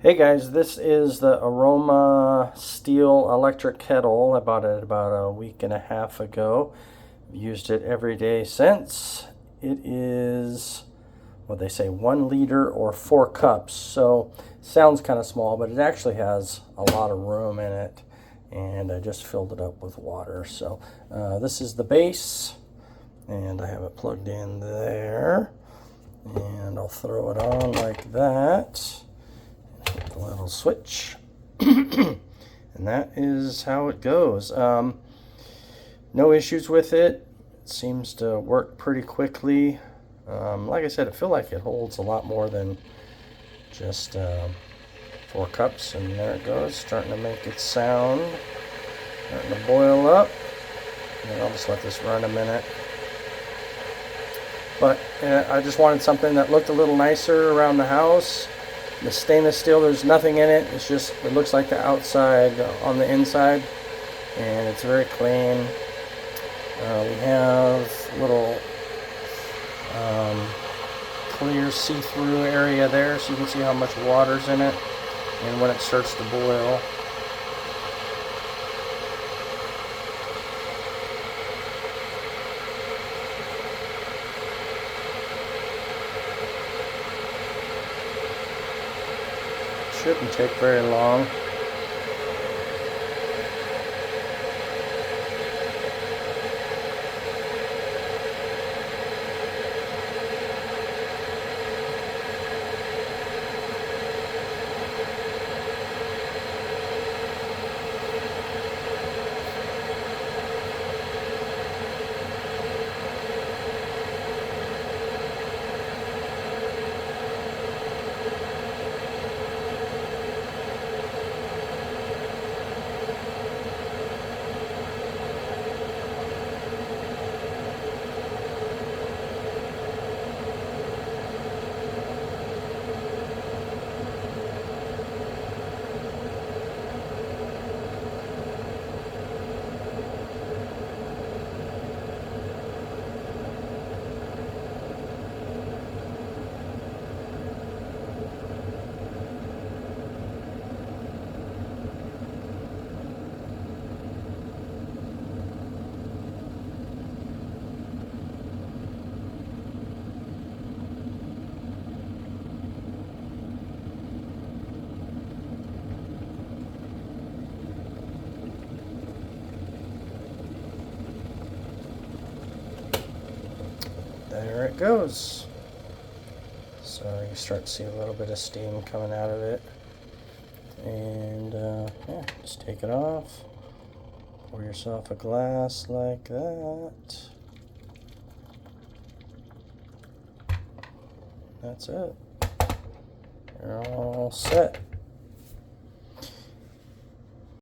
Hey guys, this is the Aroma Steel Electric Kettle. I bought it about a week and a half ago. I've used it every day since. It is, what they say, 1 liter or 4 cups. So sounds kind of small, but it actually has a lot of room in it. And I just filled it up with water. So this is the base, and I have it plugged in there. And I'll throw it on like that. Hit the little switch. And that is how it goes. No issues with it. It seems to work pretty quickly. Like I said, I feel like it holds a lot more than just 4 cups. And there it goes, starting to make its sound. Starting to boil up. And I'll just let this run a minute. But I just wanted something that looked a little nicer around the house. The stainless steel, there's nothing in it. It's just, it looks like the outside on the inside. And it's very clean. We have a little clear see-through area there, so you can see how much water's in it. And when it starts to boil. Shouldn't take very long. There it goes. So you start to see a little bit of steam coming out of it. And yeah, just take it off. Pour yourself a glass like that. That's it. You're all set.